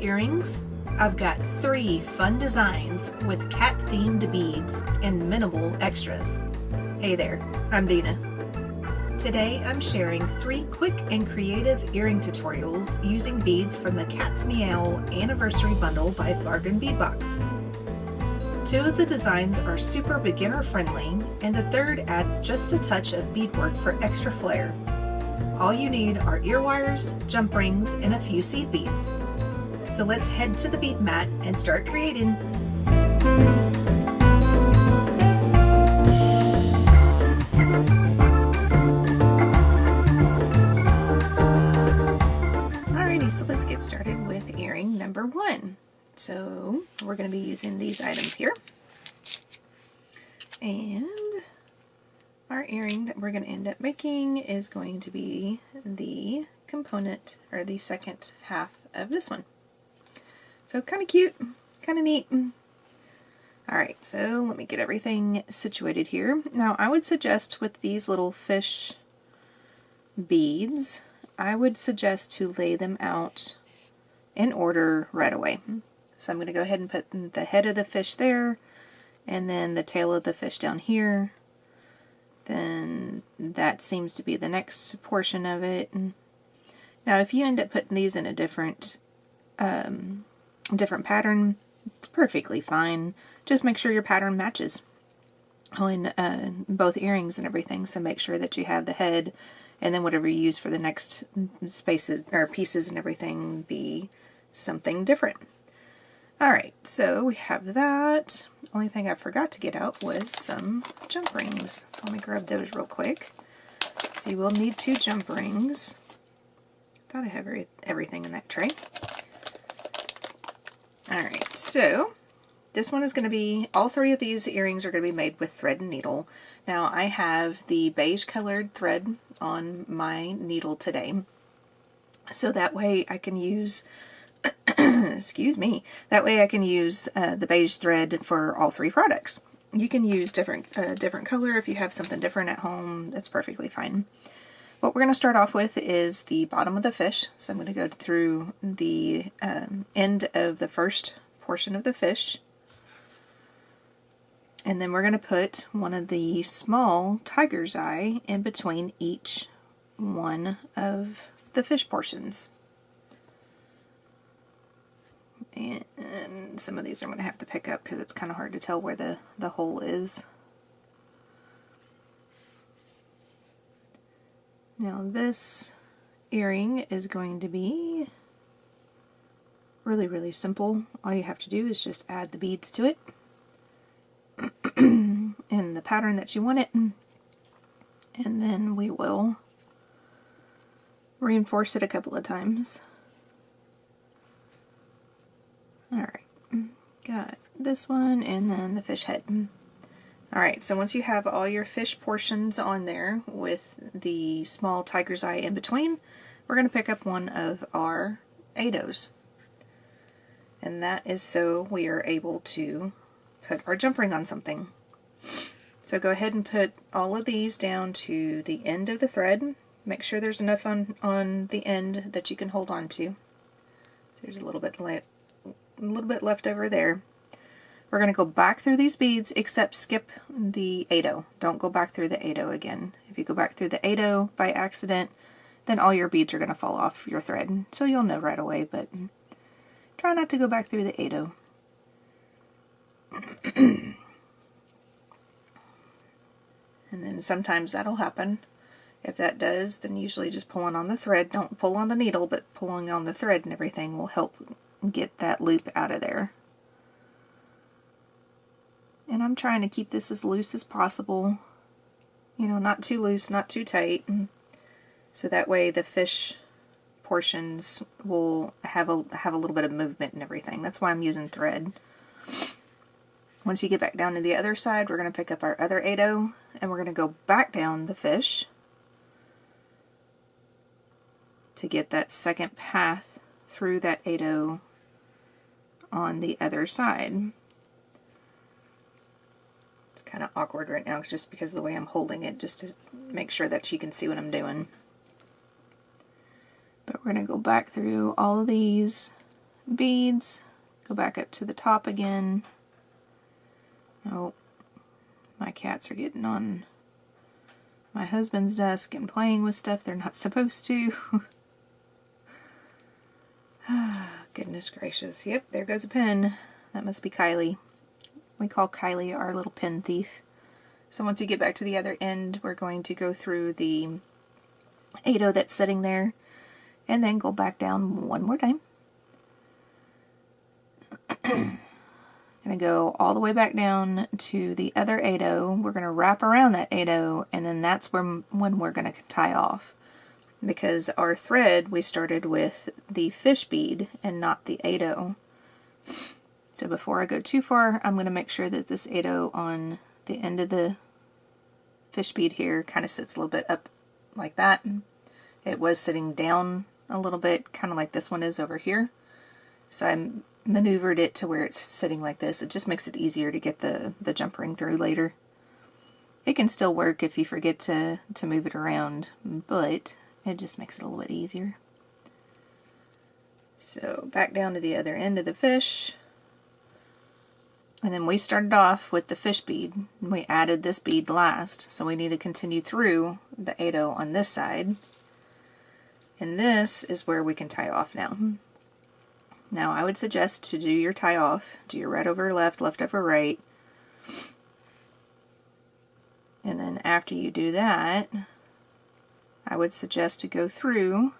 earrings? I've got 3 fun designs with cat-themed beads and minimal extras. Hey there, I'm Dena. Today I'm sharing 3 quick and creative earring tutorials using beads from the Cat's Meow Anniversary Bundle by Bargain Bead Box. 2 of the designs are super beginner friendly, and the third adds just a touch of beadwork for extra flair. All you need are ear wires, jump rings, and a few seed beads. So let's head to the bead mat and start creating. Alrighty, so let's get started with earring number 1. So we're going to be using these items here. And our earring that we're going to end up making is going to be the component, or the second half of this one. So kind of cute, kind of neat. Alright, so let me get everything situated here. Now I would suggest with these little fish beads, I would suggest to lay them out in order right away. So I'm going to go ahead and put the head of the fish there, and then the tail of the fish down here. Then that seems to be the next portion of it. Now if you end up putting these in a different pattern, it's perfectly fine. Just make sure your pattern matches on both earrings and everything. So make sure that you have the head, and then whatever you use for the next spaces or pieces and everything be something different. Alright, so we have that. Only thing I forgot to get out was some jump rings. So let me grab those real quick. So you will need 2 jump rings. Thought I have everything in that tray. Alright, so this one is going to be, all 3 of these earrings are going to be made with thread and needle. Now I have the beige colored thread on my needle today, so that way I can use excuse me, that way I can use the beige thread for all 3 products. You can use different color if you have something different at home. That's perfectly fine. What we're going to start off with is the bottom of the fish. So I'm going to go through the end of the first portion of the fish. And then we're going to put one of the small tiger's eye in between each one of the fish portions. And some of these I'm going to have to pick up because it's kind of hard to tell where the hole is. Now this earring is going to be really simple. All you have to do is just add the beads to it in the pattern that you want it, and then we will reinforce it a couple of times. Alright, got this one and then the fish head. Alright, so once you have all your fish portions on there with the small tiger's eye in between, we're going to pick up one of our eidos. And that is so we are able to put our jump ring on something. So go ahead and put all of these down to the end of the thread. Make sure there's enough on the end that you can hold on to. There's a little bit left over there. We're going to go back through these beads, except skip the eido. Don't go back through the eido again. If you go back through the eido by accident, then all your beads are going to fall off your thread. So you'll know right away, but try not to go back through the eido. And then sometimes that'll happen. If that does, then usually just pulling on the thread, don't pull on the needle, but pulling on the thread and everything will help get that loop out of there. And I'm trying to keep this as loose as possible. You know, not too loose, not too tight. So that way the fish portions will have a little bit of movement and everything. That's why I'm using thread. Once you get back down to the other side, we're going to pick up our other eido, and we're going to go back down the fish to get that second path through that eido on the other side. It's kind of awkward right now just because of the way I'm holding it, just to make sure that you can see what I'm doing. But we're going to go back through all of these beads, go back up to the top again. Oh, my cats are getting on my husband's desk and playing with stuff they're not supposed to. Goodness gracious. Yep, there goes a pin. That must be Kylie. We call Kylie our little pin thief. So once you get back to the other end, we're going to go through the 8-0 that's sitting there and then go back down one more time. Going to go all the way back down to the other 8-0. We're going to wrap around that 8-0, and then that's when we're going to tie off. Because our thread, we started with the fish bead and not the 8-0. So before I go too far, I'm going to make sure that this 8-0 on the end of the fish bead here kind of sits a little bit up like that. It was sitting down a little bit, kind of like this one is over here. So I maneuvered it to where it's sitting like this. It just makes it easier to get the jump ring through later. It can still work if you forget to move it around, but it just makes it a little bit easier. So back down to the other end of the fish. And then we started off with the fish bead. And we added this bead last, so we need to continue through the 8-0 on this side. And this is where we can tie off now. Now I would suggest to do your tie off, do your right over left, left over right. And then after you do that, I would suggest to go through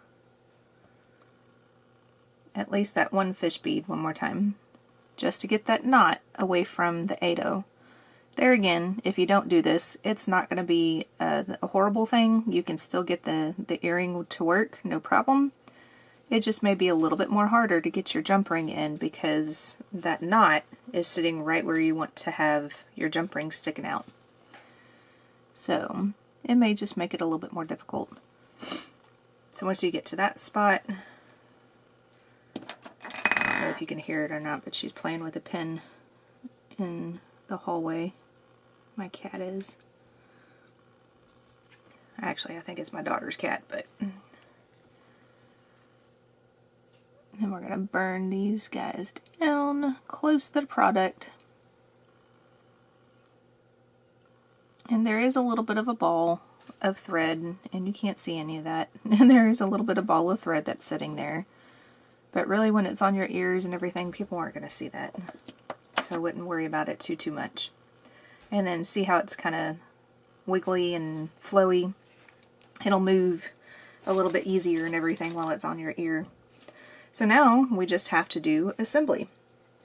at least that one fish bead one more time, just to get that knot away from the 8-0. There again, if you don't do this, it's not going to be a horrible thing. You can still get the earring to work, no problem. It just may be a little bit more harder to get your jump ring in because that knot is sitting right where you want to have your jump ring sticking out. So it may just make it a little bit more difficult. So once you get to that spot, I don't know if you can hear it or not, but she's playing with a pin in the hallway. My cat is. Actually, I think it's my daughter's cat, but... And we're going to burn these guys down close to the product. And there is a little bit of a ball of thread, and you can't see any of that. And there is a little bit of ball of thread that's sitting there. But really when it's on your ears and everything, people aren't going to see that. So I wouldn't worry about it too much. And then see how it's kind of wiggly and flowy. It'll move a little bit easier and everything while it's on your ear. So now we just have to do assembly.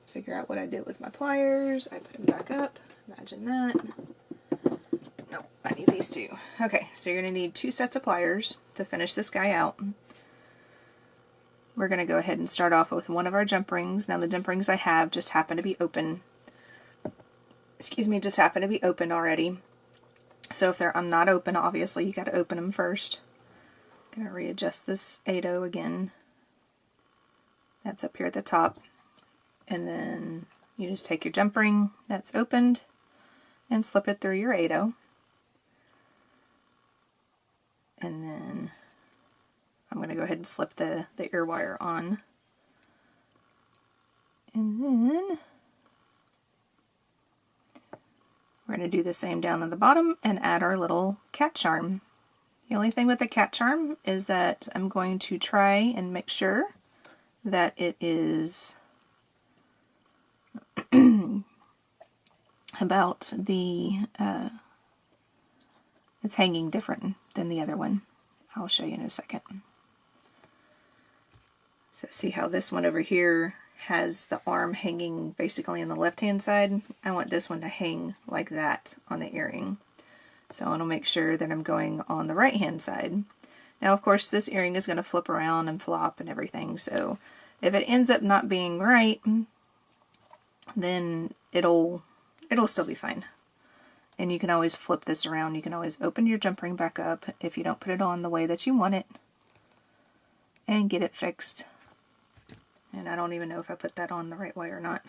Figure out what I did with my pliers. I put them back up. Imagine that. Nope, I need these two. Okay, so you're going to need 2 sets of pliers to finish this guy out. We're going to go ahead and start off with one of our jump rings. Now the jump rings I have just happen to be open. Excuse me, just happen to be open already. So if they're not open, obviously you got to open them first. I'm going to readjust this 8-0 again. That's up here at the top. And then you just take your jump ring that's opened and slip it through your 8-0. And then I'm going to go ahead and slip the ear wire on. And then we're going to do the same down at the bottom and add our little cat charm. The only thing with the cat charm is that I'm going to try and make sure that it is about the, it's hanging different than the other one. I'll show you in a second. So see how this one over here has the arm hanging basically on the left hand side? I want this one to hang like that on the earring. So I want to make sure that I'm going on the right hand side. Now of course this earring is going to flip around and flop and everything, so if it ends up not being right, then it'll still be fine. And you can always flip this around. You can always open your jump ring back up if you don't put it on the way that you want it and get it fixed. And I don't even know if I put that on the right way or not,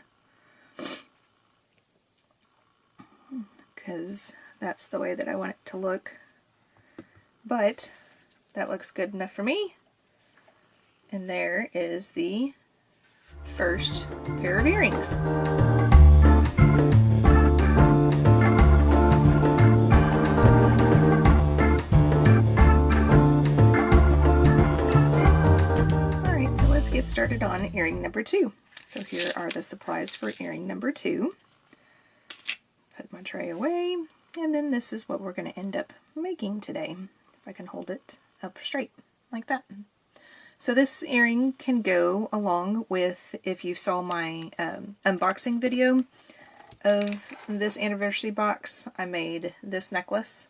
because that's the way that I want it to look. But that looks good enough for me. And there is the first pair of earrings. Alright, so let's get started on earring number 2. So here are the supplies for earring number 2. Put my tray away, and then this is what we're going to end up making today. If I can hold it up straight, like that. So this earring can go along with, if you saw my unboxing video of this anniversary box, I made this necklace.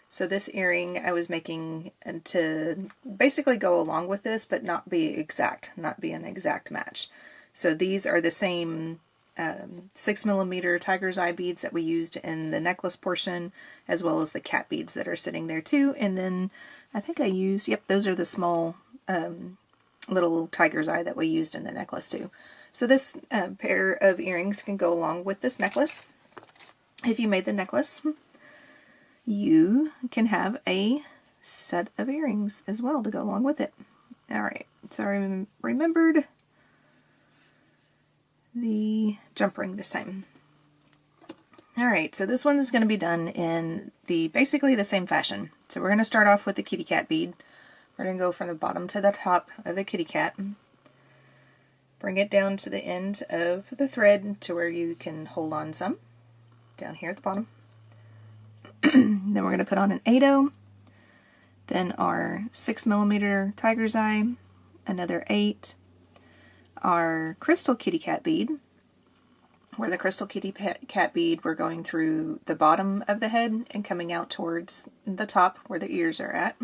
So this earring I was making to basically go along with this, but not be an exact match. So these are the same 6mm tiger's eye beads that we used in the necklace portion, as well as the cat beads that are sitting there too. And then I think I used, yep, those are the small little tiger's eye that we used in the necklace too. So this pair of earrings can go along with this necklace. If you made the necklace, you can have a set of earrings as well to go along with it. Alright, so I remembered the jump ring this time. Alright, so this one is going to be done in basically the same fashion. So we're going to start off with the kitty cat bead. We're going to go from the bottom to the top of the kitty cat. Bring it down to the end of the thread to where you can hold on some. Down here at the bottom. Then we're going to put on an 8/0. Then our 6mm tiger's eye. Another 8. Our crystal kitty cat bead. Where the crystal kitty cat bead, we're going through the bottom of the head and coming out towards the top where the ears are at.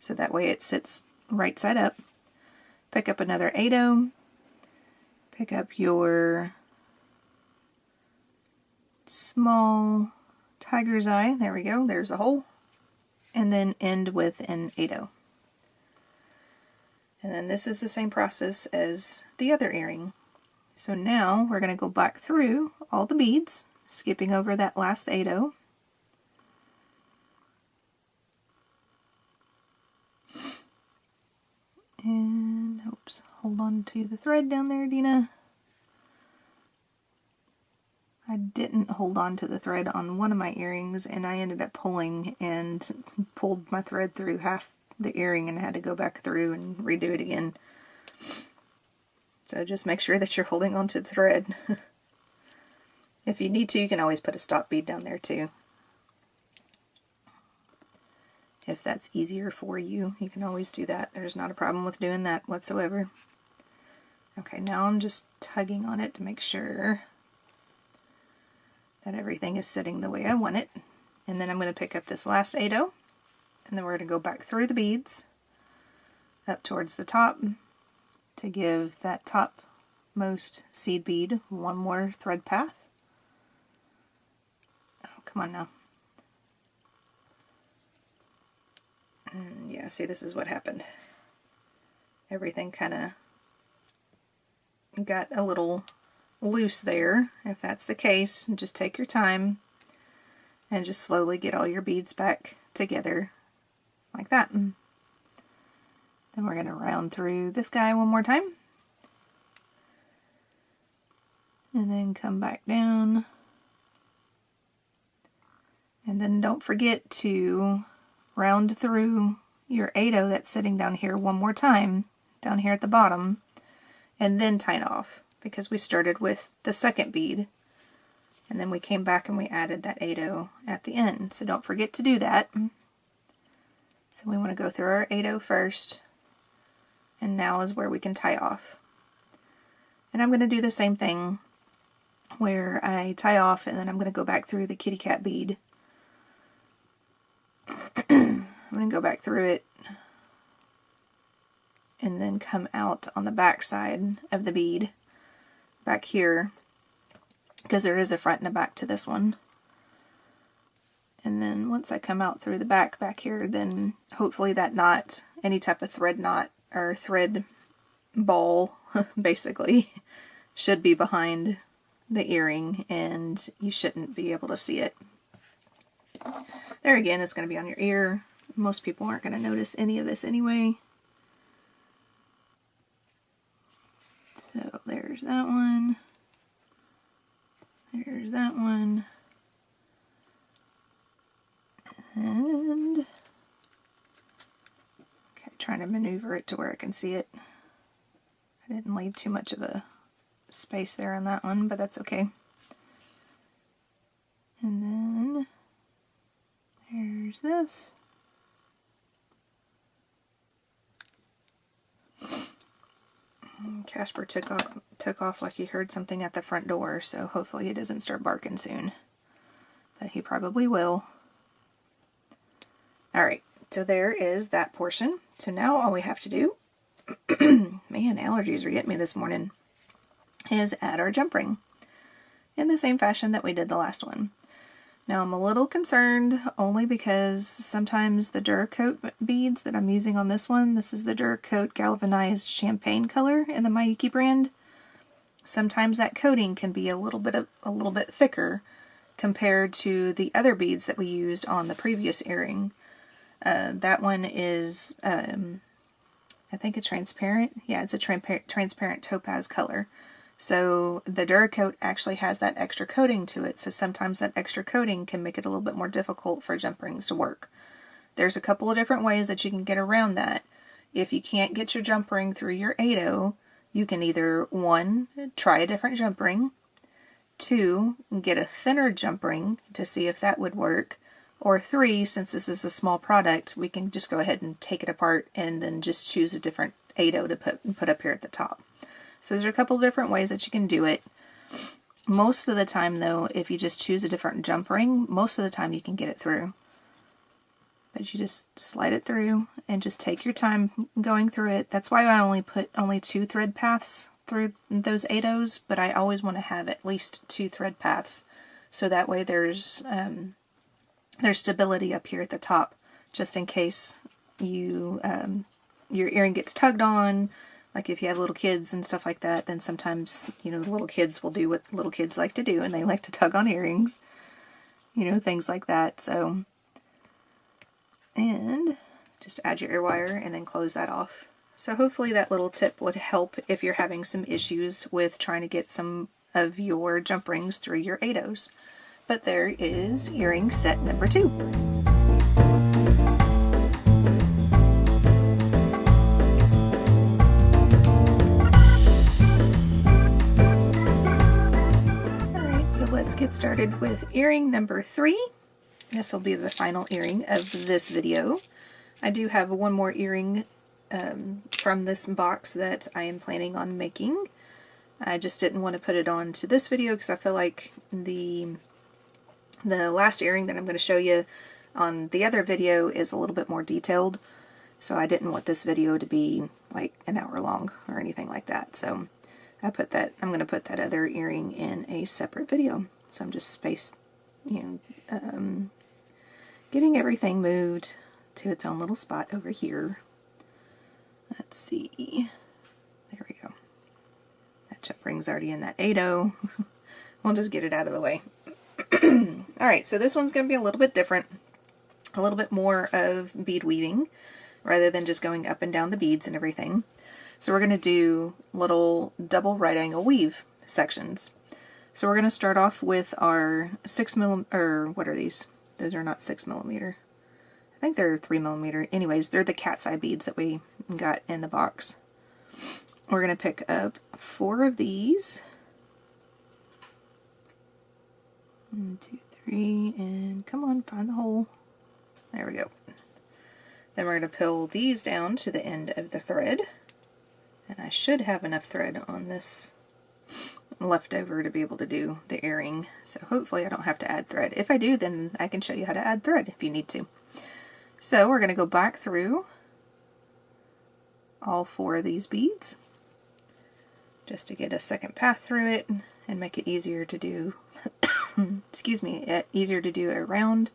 So that way it sits right side up. Pick up another 8/0. Pick up your small tiger's eye. There we go. There's a hole. And then end with an 8/0. And then this is the same process as the other earring. So now we're going to go back through all the beads, skipping over that last 8/0. And, oops, hold on to the thread down there, Dena. I didn't hold on to the thread on one of my earrings, and I ended up pulling and pulled my thread through half the earring and had to go back through and redo it again. So just make sure that you're holding on to the thread. If you need to, you can always put a stop bead down there too. If that's easier for you, you can always do that. There's not a problem with doing that whatsoever. Okay, now I'm just tugging on it to make sure that everything is sitting the way I want it. And then I'm going to pick up this last 8/0, and then we're going to go back through the beads up towards the top to give that topmost seed bead one more thread path. Oh, come on now. Yeah, see, this is what happened. Everything kind of got a little loose there. If that's the case, just take your time and just slowly get all your beads back together like that. Then we're going to round through this guy one more time. And then come back down. And then don't forget to round through your 8/0 that's sitting down here one more time, down here at the bottom, and then tie it off, because we started with the second bead, and then we came back and we added that 8/0 at the end. So don't forget to do that. So we want to go through our 8/0 first, and now is where we can tie off. And I'm going to do the same thing where I tie off, and then I'm going to go back through the kitty cat bead. I'm going to go back through it and then come out on the back side of the bead back here, because there is a front and a back to this one. And then once I come out through the back here, then hopefully that knot, any type of thread knot or thread ball basically, should be behind the earring and you shouldn't be able to see it. There again, it's going to be on your ear. Most people aren't going to notice any of this anyway. So there's that one. There's that one. And okay, trying to maneuver it to where I can see it. I didn't leave too much of a space there on that one, but that's okay. And then there's this. And Casper took off like he heard something at the front door, so hopefully he doesn't start barking soon. But he probably will. Alright, so there is that portion. So now all we have to do, man, allergies are getting me this morning, is add our jump ring in the same fashion that we did the last one. Now I'm a little concerned only because sometimes the Duracoat beads that I'm using on this one, this is the Duracoat galvanized champagne color in the Miyuki brand. Sometimes that coating can be a little bit thicker compared to the other beads that we used on the previous earring. That one is, I think, a transparent. Yeah, it's a transparent topaz color. So the Duracoat actually has that extra coating to it, so sometimes that extra coating can make it a little bit more difficult for jump rings to work. There's a couple of different ways that you can get around that. If you can't get your jump ring through your 8/0, you can either 1, try a different jump ring, 2, get a thinner jump ring to see if that would work, or 3, since this is a small product, we can just go ahead and take it apart and then just choose a different 8/0 to put up here at the top. So there's a couple different ways that you can do it. Most of the time though, if you just choose a different jump ring, most of the time you can get it through. But you just slide it through and just take your time going through it. That's why I only put 2 thread paths through those 8/0s, but I always want to have at least 2 thread paths. So that way there's stability up here at the top, just in case you your earring gets tugged on. Like if you have little kids and stuff like that, then sometimes, you know, the little kids will do what little kids like to do, and they like to tug on earrings. You know, things like that. So, and just add your ear wire and then close that off. So hopefully that little tip would help if you're having some issues with trying to get some of your jump rings through your 8/0s. But there is earring set number 2. So let's get started with earring number 3. This will be the final earring of this video. I do have one more earring from this box that I am planning on making. I just didn't want to put it on to this video because I feel like the last earring that I'm going to show you on the other video is a little bit more detailed. So I didn't want this video to be like an hour long or anything like that. So I'm going to put that other earring in a separate video. So I'm just getting everything moved to its own little spot over here. Let's see. There we go. That jump ring's already in that 8/0. We'll just get it out of the way. Alright, so this one's going to be a little bit different. A little bit more of bead weaving rather than just going up and down the beads and everything. So we're going to do little double right angle weave sections. So we're going to start off with our 6mm, or what are these? Those are not 6mm. I think they're 3mm. Anyways, they're the cat's eye beads that we got in the box. We're going to pick up 4 of these. 1, 2, 3, and come on, find the hole. There we go. Then we're going to pull these down to the end of the thread. And I should have enough thread on this left over to be able to do the earring. So hopefully I don't have to add thread. If I do, then I can show you how to add thread if you need to. So we're going to go back through all 4 of these beads just to get a second path through it and make it easier to do, excuse me, easier to do around.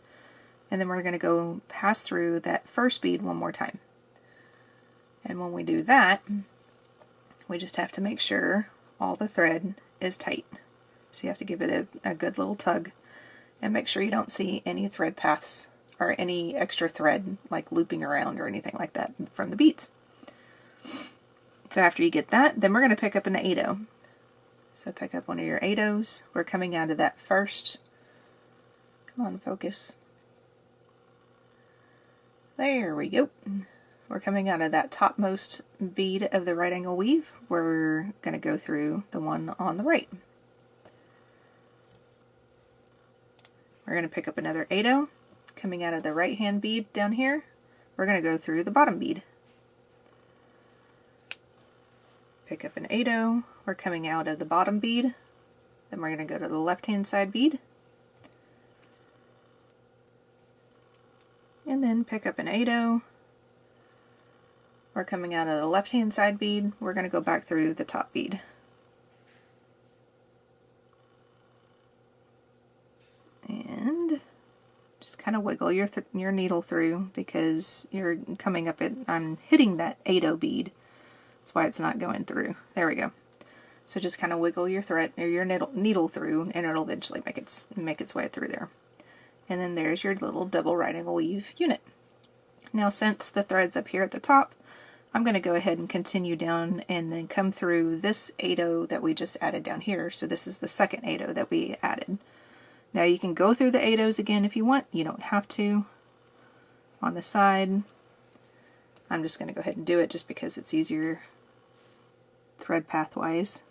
And then we're going to go pass through that first bead one more time. And when we do that, we just have to make sure all the thread is tight. So you have to give it a good little tug and make sure you don't see any thread paths or any extra thread like looping around or anything like that from the beads. So after you get that, then we're going to pick up an 8-0. So pick up one of your 8-0s. We're coming out of that first. Come on, focus. There we go. We're coming out of that topmost bead of the right angle weave. We're going to go through the one on the right. We're going to pick up another 8-0. Coming out of the right hand bead down here, we're going to go through the bottom bead. Pick up an 8-0. We're coming out of the bottom bead. Then we're going to go to the left hand side bead. And then pick up an 8-0. We're coming out of the left hand side bead. We're going to go back through the top bead. And just kind of wiggle your needle through, because you're coming up at, I'm hitting that 8-0 bead. That's why it's not going through. There we go. So just kind of wiggle your thread or your needle through, and it'll eventually make its way through there. And then there's your little double right angle weave unit. Now, since the thread's up here at the top, I'm going to go ahead and continue down and then come through this 8-0 that we just added down here. So this is the second 8-0 that we added. Now you can go through the 8-0s again if you want. You don't have to. On the side, I'm just going to go ahead and do it just because it's easier thread path wise.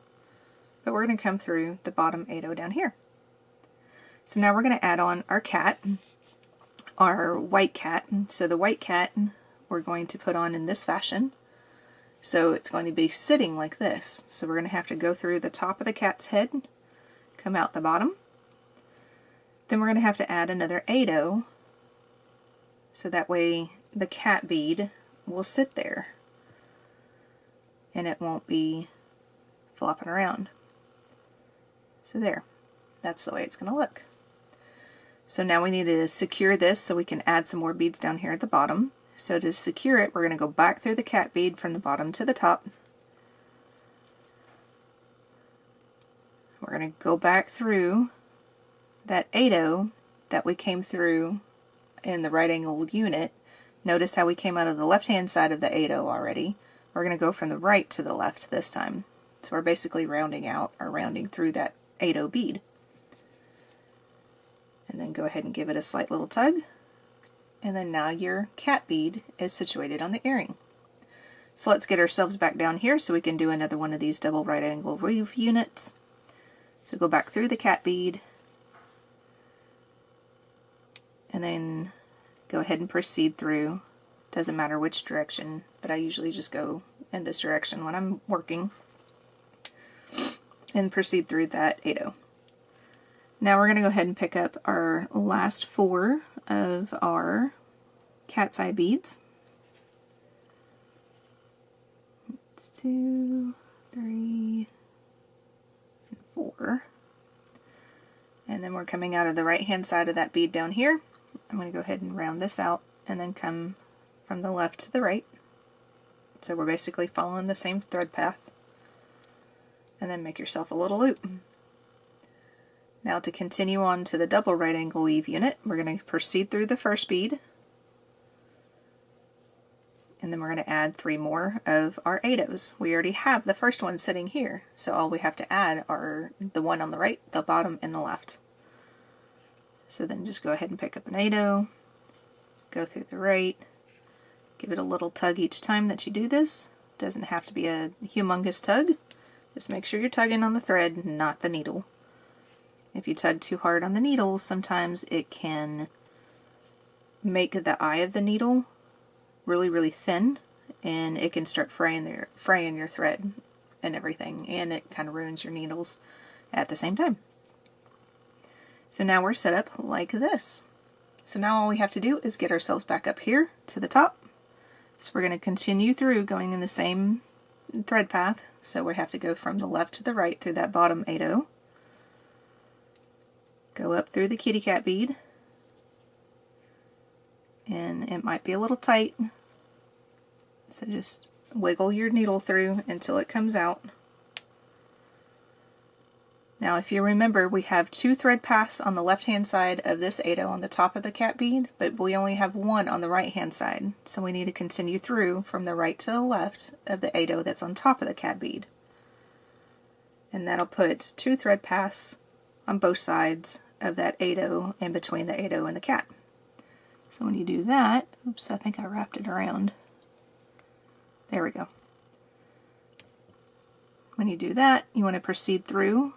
But we're going to come through the bottom 8-0 down here. So now we're going to add on our cat, our white cat. So the white cat we're going to put on in this fashion. So it's going to be sitting like this. So we're going to have to go through the top of the cat's head, come out the bottom. Then we're going to have to add another 8-0, so that way the cat bead will sit there and it won't be flopping around. So there, that's the way it's going to look. So now we need to secure this so we can add some more beads down here at the bottom. So to secure it, we're going to go back through the cat bead from the bottom to the top. We're going to go back through that 8-0 that we came through in the right angled unit. Notice how we came out of the left hand side of the 8-0 already. We're going to go from the right to the left this time. So we're basically rounding out or rounding through that 8-0 bead. And then go ahead and give it a slight little tug. And then now your cat bead is situated on the earring. So let's get ourselves back down here so we can do another one of these double right angle weave units. So go back through the cat bead, and then go ahead and proceed through. Doesn't matter which direction, but I usually just go in this direction when I'm working, and proceed through that 8-0. Now we're going to go ahead and pick up our last 4 of our cat's eye beads. 2, 3, 4. And then we're coming out of the right hand side of that bead down here. I'm going to go ahead and round this out and then come from the left to the right. So we're basically following the same thread path. And then make yourself a little loop. Now to continue on to the double right angle weave unit, we're going to proceed through the first bead. And then we're going to add 3 more of our 8-0s. We already have the first one sitting here, so all we have to add are the one on the right, the bottom, and the left. So then just go ahead and pick up an 8-0, go through the right, give it a little tug each time that you do this. Doesn't have to be a humongous tug. Just make sure you're tugging on the thread, not the needle. If you tug too hard on the needle, sometimes it can make the eye of the needle really, really thin, and it can start fraying your thread and everything, and it kind of ruins your needles at the same time. So now we're set up like this. So now all we have to do is get ourselves back up here to the top. So we're going to continue through going in the same thread path. So we have to go from the left to the right through that bottom 8-0. Go up through the kitty cat bead. And it might be a little tight. So just wiggle your needle through until it comes out. Now if you remember, we have 2 thread paths on the left hand side of this 8 on the top of the cat bead, but we only have 1 on the right hand side. So we need to continue through from the right to the left of the 8 that's on top of the cat bead. And that'll put 2 thread paths on both sides of that 8 in between the 8 and the cat. So when you do that, oops, I think I wrapped it around. There we go. When you do that, you want to proceed through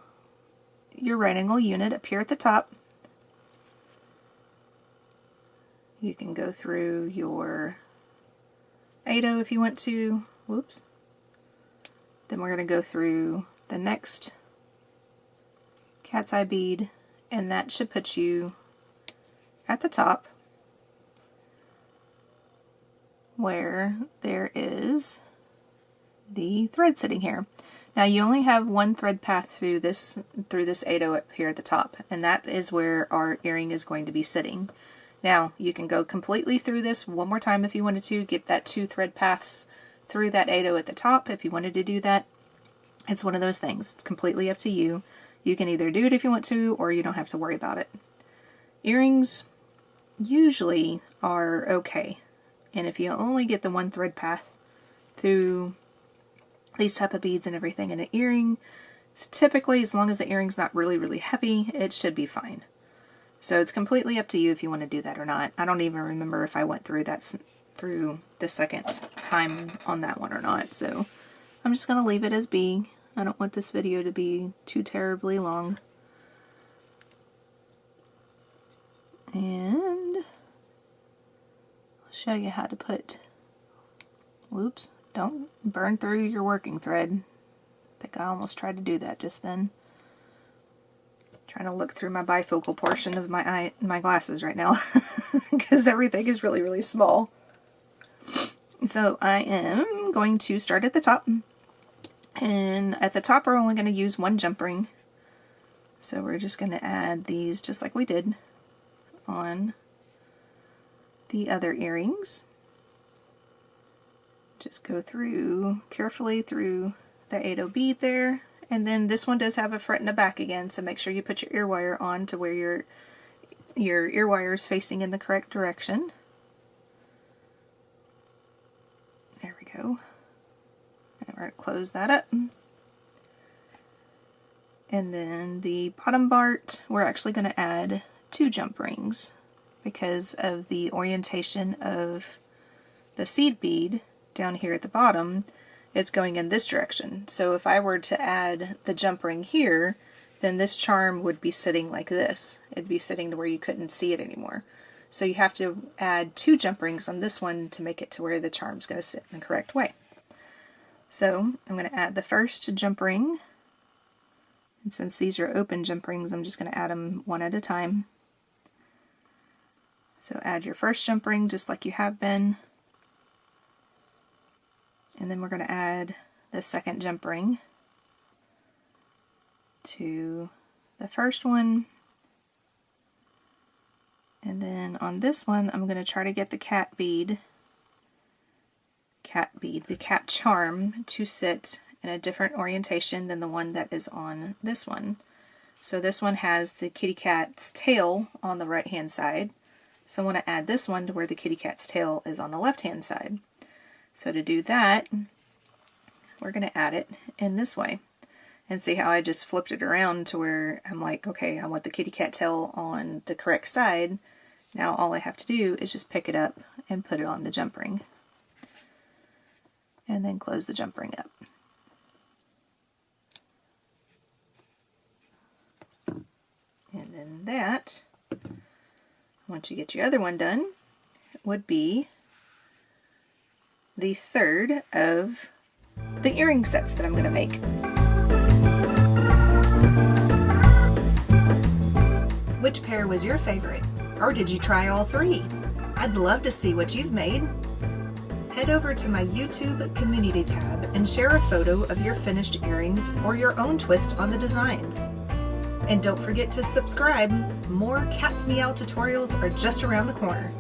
your right angle unit up here at the top. You can go through your 8 if you want to. Whoops. Then we're going to go through the next cat's eye bead, and that should put you at the top where there is the thread sitting here. Now you only have 1 thread path through this 8 up here at the top, and that is where our earring is going to be sitting. Now you can go completely through this one more time if you wanted to, get that 2 thread paths through that 8 at the top if you wanted to do that. It's one of those things. It's completely up to you. You can either do it if you want to, or you don't have to worry about it. Earrings usually are okay, and if you only get the 1 thread path through these type of beads and everything in an earring, it's typically, as long as the earring's not really heavy, it should be fine. So it's completely up to you if you want to do that or not. I don't even remember if I went through that through the second time on that one or not, so I'm just going to leave it as being. I don't want this video to be too terribly long. And I'll show you how to put, whoops, don't burn through your working thread. I think I almost tried to do that just then. Trying to look through my bifocal portion of my glasses right now because everything is really small. So I am going to start at the top, and at the top we're only going to use 1 jump ring. So we're just going to add these just like we did on the other earrings. Just go through carefully through the 8 bead there, and then this one does have a fret in the back again, so make sure you put your ear wire on to where your ear wire is facing in the correct direction. There we go. And we're going to close that up. And then the bottom part, we're actually going to add 2 jump rings because of the orientation of the seed bead. Down here at the bottom, it's going in this direction. So if I were to add the jump ring here, then this charm would be sitting like this. It'd be sitting to where you couldn't see it anymore. So you have to add 2 jump rings on this one to make it to where the charm's going to sit in the correct way. So I'm going to add the first jump ring. And since these are open jump rings, I'm just going to add them one at a time. So add your first jump ring just like you have been. And then we're going to add the second jump ring to the first one. And then on this one, I'm going to try to get the cat bead, the cat charm, to sit in a different orientation than the one that is on this one. So this one has the kitty cat's tail on the right hand side. So I want to add this one to where the kitty cat's tail is on the left hand side. So to do that, we're going to add it in this way. And see how I just flipped it around to where I'm like, okay, I want the kitty cat tail on the correct side. Now all I have to do is just pick it up and put it on the jump ring. And then close the jump ring up. And then that, once you get your other one done, would be the third of the earring sets that I'm going to make. Which pair was your favorite? Or did you try all 3? I'd love to see what you've made. Head over to my YouTube community tab and share a photo of your finished earrings or your own twist on the designs. And don't forget to subscribe. More Cat's Meow tutorials are just around the corner.